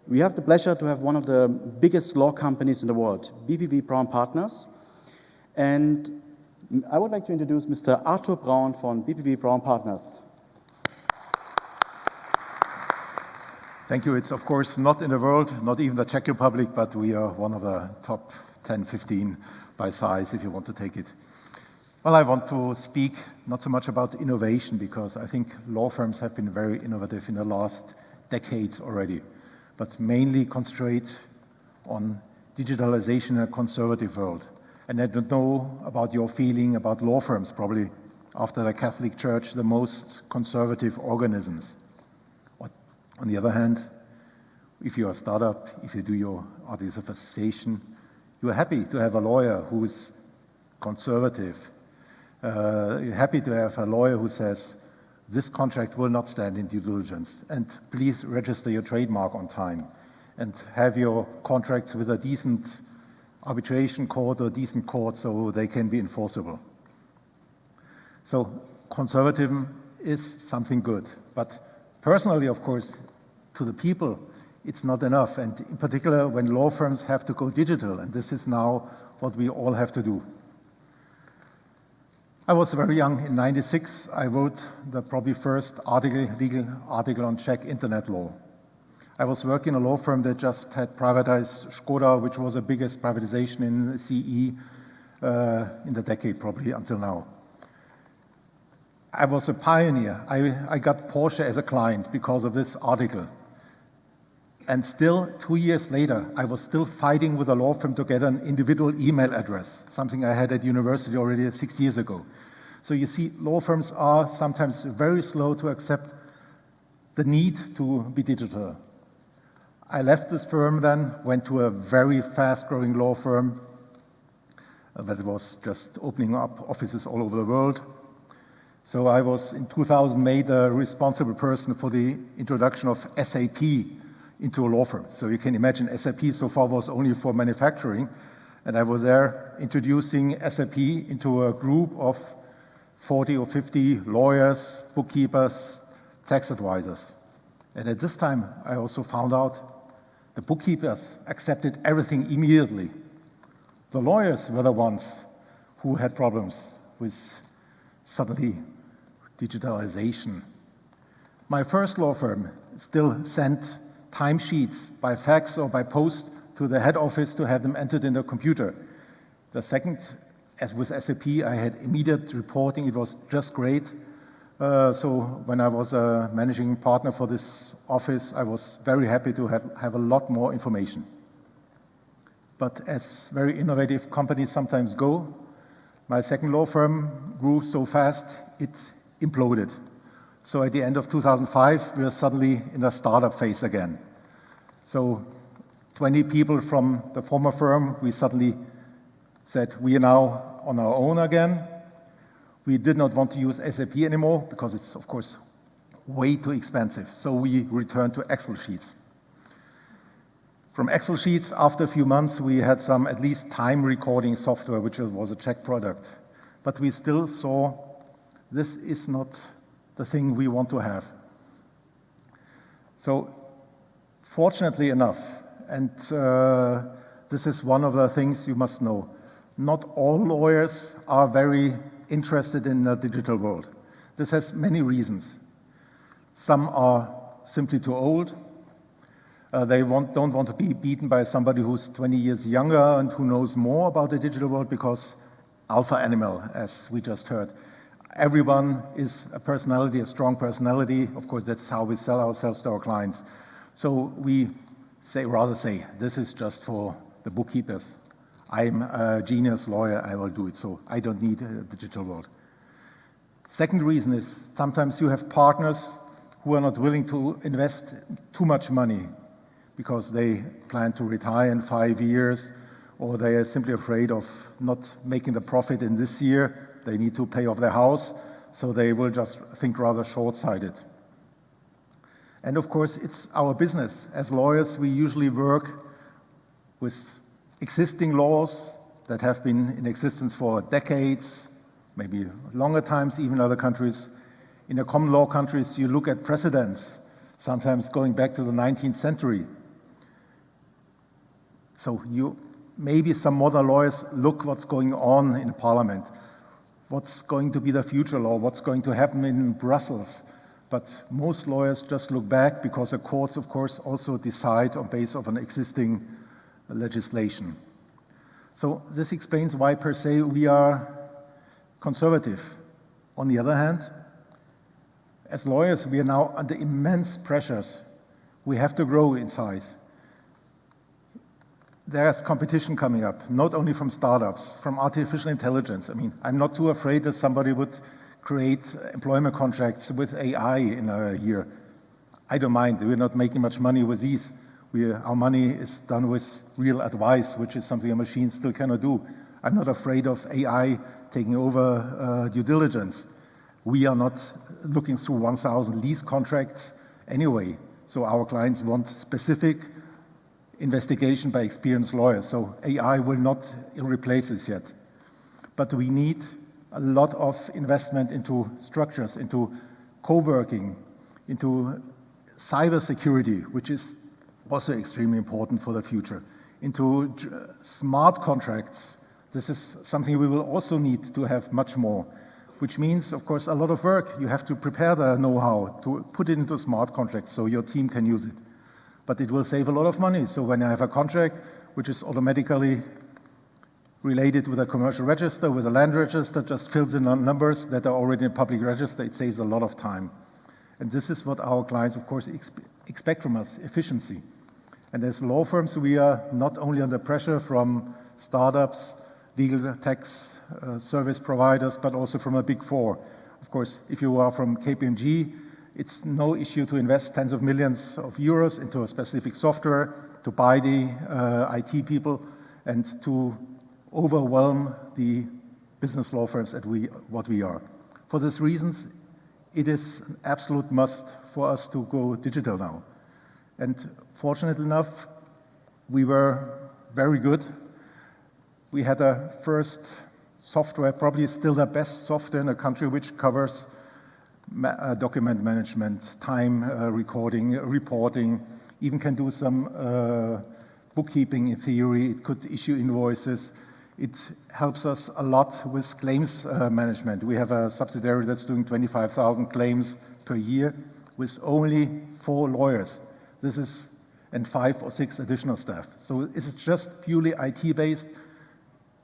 We have the pleasure to have one of the biggest law companies in the world, BRAUN Partners. And I would like to introduce Mr. Arthur Braun from BRAUN Partners. Thank you. It's of course not in the world, not even the Czech Republic, but we are one of the top 10, 15 by size, if you want to take it. Well, I want to speak not so much about innovation, because I think law firms have been very innovative in the last decades already, but mainly concentrate on digitalization in a conservative world. And I don't know about your feeling about law firms, probably after the Catholic Church, the most conservative organisms. On the other hand, if you're a startup, if you do your articles of association, you're happy to have a lawyer who is conservative. You're happy to have a lawyer who says, this contract will not stand in due diligence, and please register your trademark on time, and have your contracts with a decent arbitration court or decent court so they can be enforceable. So conservatism is something good, but personally, of course, to the people, it's not enough, and in particular when law firms have to go digital, and this is now what we all have to do. I was very young. In '96, I wrote the probably first legal article on Czech internet law. I was working in a law firm that just had privatized Škoda, which was the biggest privatization in CE in the decade, probably until now. I was a pioneer. I got Porsche as a client because of this article. And still, 2 years later, I was still fighting with a law firm to get an individual email address, something I had at university already 6 years ago. So you see, law firms are sometimes very slow to accept the need to be digital. I left this firm then, went to a very fast-growing law firm that was just opening up offices all over the world. So I was, in 2000, made a responsible person for the introduction of SAP into a law firm. So you can imagine SAP so far was only for manufacturing, and I was there introducing SAP into a group of 40 or 50 lawyers, bookkeepers, tax advisors. And at this time, I also found out the bookkeepers accepted everything immediately. The lawyers were the ones who had problems with suddenly digitalization. My first law firm still sent timesheets by fax or by post to the head office to have them entered in the computer. The second, as with SAP, I had immediate reporting. It was just great. So when I was a managing partner for this office, I was very happy to have a lot more information. But as very innovative companies sometimes go, my second law firm grew so fast, it imploded. So at the end of 2005, we were suddenly in a startup phase again. So 20 people from the former firm, we suddenly said, we are now on our own again. We did not want to use SAP anymore because it's, of course, way too expensive. So we returned to Excel sheets. From Excel sheets, after a few months, we had some at least time recording software, which was a Czech product. But we still saw this is not the thing we want to have. So fortunately enough, and this is one of the things you must know, not all lawyers are very interested in the digital world. This has many reasons. Some are simply too old. They don't want to be beaten by somebody who's 20 years younger and who knows more about the digital world, because alpha animal, as we just heard. Everyone is a personality, a strong personality. Of course, that's how we sell ourselves to our clients. So we rather say, this is just for the bookkeepers. I'm a genius lawyer, I will do it, so I don't need a digital world. Second reason is sometimes you have partners who are not willing to invest too much money because they plan to retire in 5 years, or they are simply afraid of not making the profit in this year. They need to pay off their house, so they will just think rather short-sighted. And of course, it's our business. As lawyers, we usually work with existing laws that have been in existence for decades, maybe longer times, even other countries. In the common law countries, you look at precedents, sometimes going back to the 19th century. So maybe some modern lawyers look what's going on in Parliament, what's going to be the future law, what's going to happen in Brussels. But most lawyers just look back because the courts, of course, also decide on base of an existing legislation. So this explains why, per se, we are conservative. On the other hand, as lawyers, we are now under immense pressures. We have to grow in size. There's competition coming up, not only from startups, from artificial intelligence. I mean, I'm not too afraid that somebody would create employment contracts with AI in a year. I don't mind. We're not making much money with these. Our money is done with real advice, which is something a machine still cannot do. I'm not afraid of AI taking over due diligence. We are not looking through 1,000 lease contracts anyway. So our clients want specific investigation by experienced lawyers. So AI will not replace this yet. But we need a lot of investment into structures, into co-working, into cybersecurity, which is also extremely important for the future, into smart contracts. This is something we will also need to have much more, which means, of course, a lot of work. You have to prepare the know-how to put it into smart contracts so your team can use it. But it will save a lot of money. So when I have a contract which is automatically related with a commercial register, with a land register, just fills in numbers that are already in a public register, it saves a lot of time. And this is what our clients, of course, expect from us, efficiency. And as law firms, we are not only under pressure from startups, legal tax service providers, but also from a big four. Of course, if you are from KPMG, it's no issue to invest tens of millions of euros into a specific software, to buy the IT people, and to overwhelm the business law firms at what we are. For these reasons, it is an absolute must for us to go digital now. And fortunately enough, we were very good. We had a first software, probably still the best software in the country, which covers document management, time recording, reporting, even can do some bookkeeping in theory. It could issue invoices. It helps us a lot with claims management. We have a subsidiary that's doing 25,000 claims per year with only 4 lawyers. This is, and 5 or 6 additional staff. So this is just purely IT-based,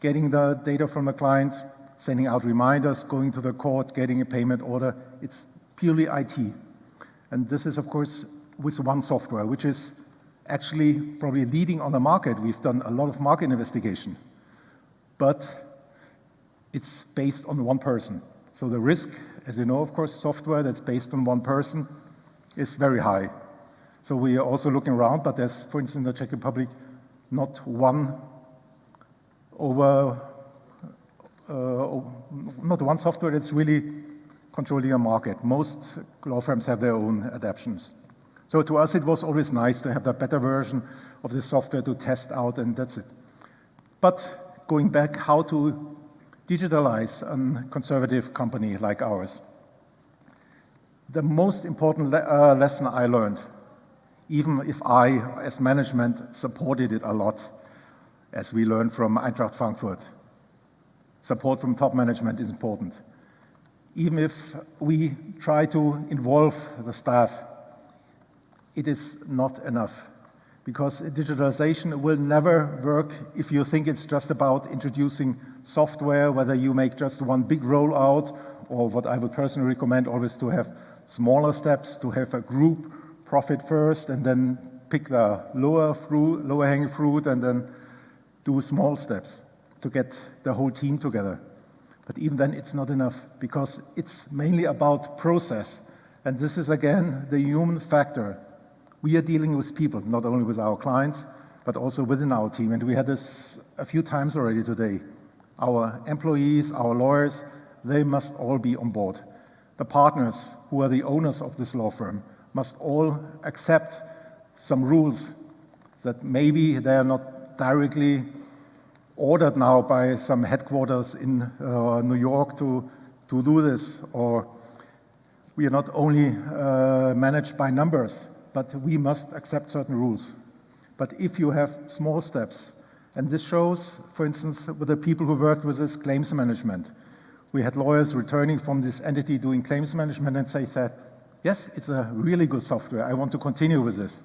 getting the data from the client, sending out reminders, going to the court, getting a payment order. It's purely IT. And this is, of course, with one software, which is actually probably leading on the market. We've done a lot of market investigation. But it's based on one person. So the risk, as you know, of course, software that's based on one person is very high. So we are also looking around, but there's, for instance, in the Czech Republic, not one software that's really controlling a market. Most law firms have their own adaptations. So to us, it was always nice to have the better version of the software to test out, and that's it. But going back, how to digitalize a conservative company like ours. The most important lesson I learned, even if I, as management, supported it a lot, as we learned from Eintracht Frankfurt, support from top management is important. Even if we try to involve the staff, it is not enough. Because digitalization will never work if you think it's just about introducing software, whether you make just one big rollout, or what I would personally recommend always to have smaller steps, to have a group profit first, and then pick the lower hanging fruit, and then do small steps to get the whole team together. But even then, it's not enough, because it's mainly about process. And this is, again, the human factor. We are dealing with people, not only with our clients, but also within our team. And we had this a few times already today. Our employees, our lawyers, they must all be on board. The partners, who are the owners of this law firm, must all accept some rules that maybe they are not directly ordered now by some headquarters in New York to do this. Or we are not only managed by numbers, but we must accept certain rules. But if you have small steps, and this shows, for instance, with the people who worked with this claims management, we had lawyers returning from this entity doing claims management, and they said, yes, it's a really good software. I want to continue with this.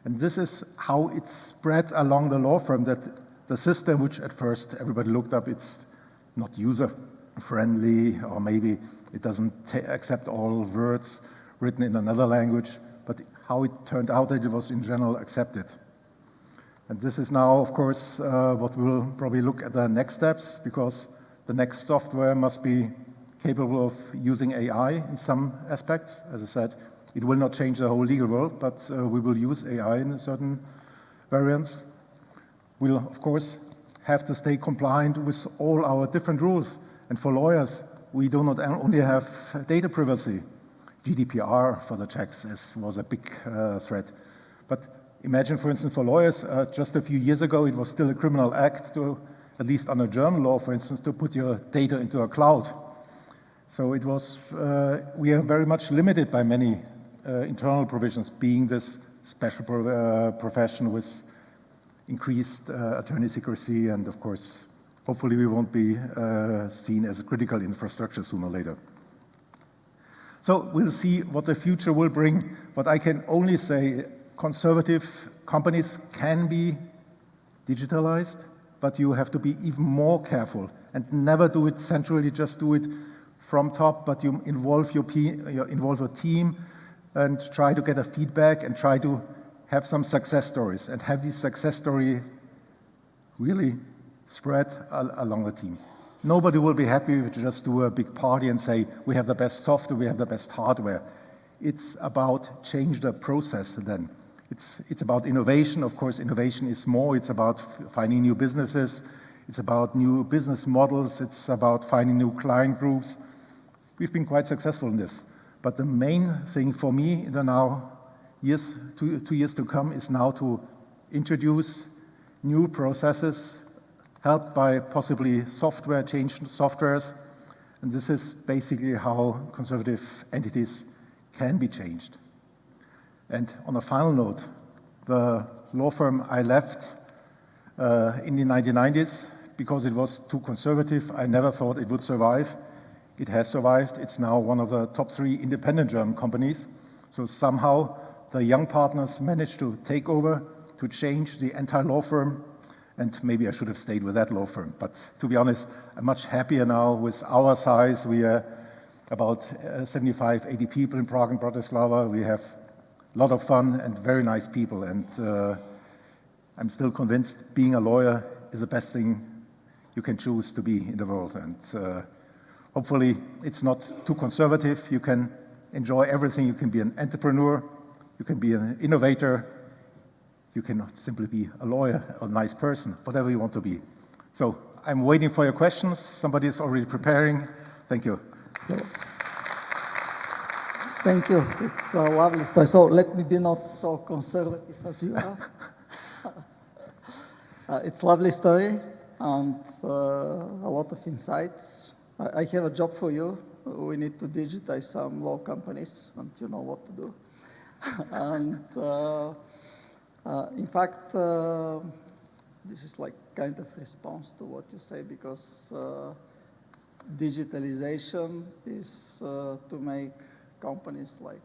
And this is how it spread along the law firm, that the system, which at first everybody looked up, it's not user-friendly, or maybe it doesn't accept all words written in another language, but how it turned out that it was in general accepted. And this is now, of course, what we'll probably look at the next steps, because the next software must be capable of using AI in some aspects. As I said, it will not change the whole legal world, but we will use AI in certain variants. We'll, of course, have to stay compliant with all our different rules. And for lawyers, we do not only have data privacy. GDPR for the Czechs was a big threat. But imagine, for instance, for lawyers, just a few years ago, it was still a criminal act to, at least under German law, for instance, to put your data into a cloud. So it was, we are very much limited by many internal provisions, being this special profession with increased attorney secrecy, and of course, hopefully we won't be seen as a critical infrastructure sooner or later. So we'll see what the future will bring, but I can only say conservative companies can be digitalized, but you have to be even more careful and never do it centrally, just do it from top, but you involve your team and try to get a feedback and try to have some success stories and have these success stories really spread along the team. Nobody will be happy if you just do a big party and say, we have the best software, we have the best hardware. It's about change the process then. It's about innovation. Of course, innovation is more. It's about finding new businesses. It's about new business models. It's about finding new client groups. We've been quite successful in this. But the main thing for me in the now years, 2 years to come, is now to introduce new processes helped by possibly software, changed softwares. And this is basically how conservative entities can be changed. And on a final note, the law firm I left in the 1990s, because it was too conservative, I never thought it would survive. It has survived. It's now one of the top 3 independent German companies. So somehow the young partners managed to take over, to change the entire law firm. And maybe I should have stayed with that law firm. But to be honest, I'm much happier now with our size. We are about 75, 80 people in Prague and Bratislava. We have a lot of fun and very nice people. And I'm still convinced being a lawyer is the best thing you can choose to be in the world. And hopefully it's not too conservative. You can enjoy everything. You can be an entrepreneur. You can be an innovator. You cannot simply be a lawyer or a nice person, whatever you want to be. So I'm waiting for your questions. Somebody is already preparing. Thank you. Thank you. It's a lovely story. So let me be not so conservative as you are. It's a lovely story and a lot of insights. I have a job for you. We need to digitize some law companies, and you know what to do. And in fact, this is like kind of response to what you say, because digitalization is to make companies like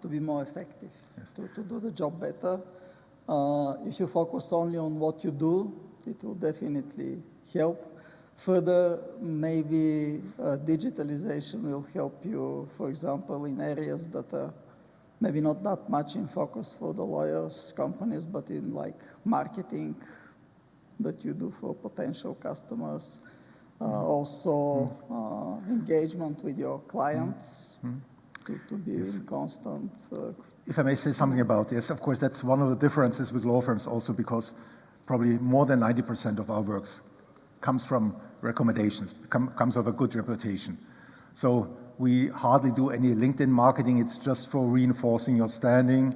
to be more effective, yes, to do the job better. If you focus only on what you do, it will definitely help. Further, maybe digitalization will help you, for example, in areas that are maybe not that much in focus for the lawyers' companies, but in like marketing that you do for potential customers. Also engagement with your clients to be yes, in constant. If I may say something about this, of course, that's one of the differences with law firms also, because probably more than 90% of our works comes from recommendations, comes of a good reputation. So we hardly do any LinkedIn marketing. It's just for reinforcing your standing.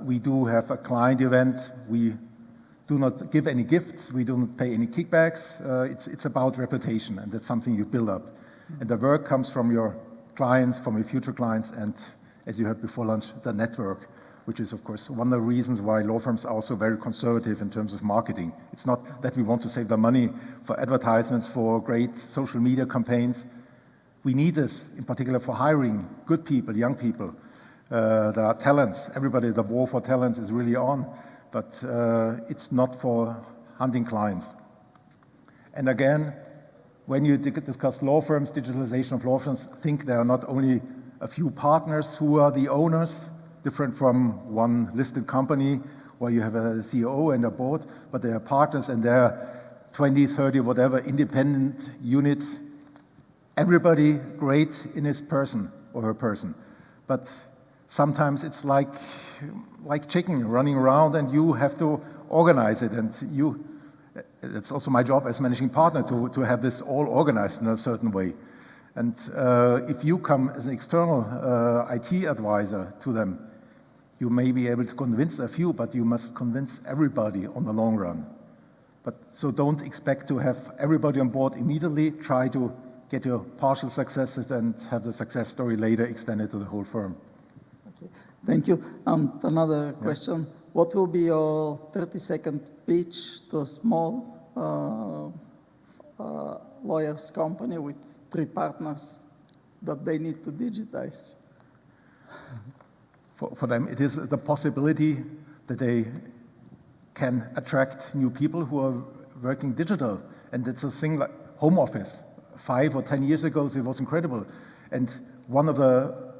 We do have a client event. We do not give any gifts. We do not pay any kickbacks. It's about reputation, and that's something you build up. And the work comes from your clients, from your future clients, and as you heard before lunch, the network. which is, of course, one of the reasons why law firms are also very conservative in terms of marketing. It's not that we want to save the money for advertisements, for great social media campaigns. We need this, in particular, for hiring good people, young people. There are talents. Everybody, the war for talents is really on, but it's not for hunting clients. And again, when you discuss law firms, digitalization of law firms, think there are not only a few partners who are the owners, different from one listed company where you have a CEO and a board, but they are partners and there are 20, 30, whatever, independent units. Everybody great in his person or her person. But sometimes it's like chicken running around and you have to organize it. And it's also my job as managing partner to have this all organized in a certain way. And if you come as an external IT advisor to them, you may be able to convince a few, but you must convince everybody on the long run. So don't expect to have everybody on board immediately. Try to get your partial successes and have the success story later extended to the whole firm. Okay, thank you. Another question. What will be your 30-second pitch to a small lawyers company with 3 partners that they need to digitize? For them, it is the possibility that they can attract new people who are working digital. And it's a thing like home office. 5 or 10 years ago, it was incredible. And one of the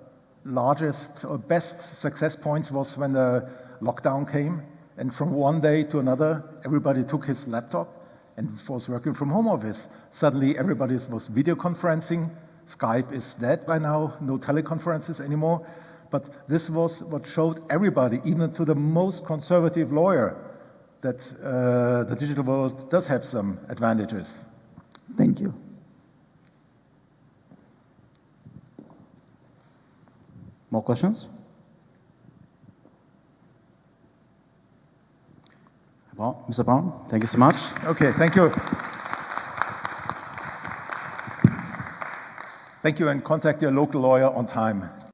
largest or best success points was when the lockdown came. And from one day to another, everybody took his laptop and was working from home office. Suddenly, everybody was video conferencing. Skype is dead by now, no teleconferences anymore. But this was what showed everybody, even to the most conservative lawyer, that the digital world does have some advantages. Thank you. More questions? Mr. Braun, thank you so much. Okay, thank you. Thank you, and contact your local lawyer on time.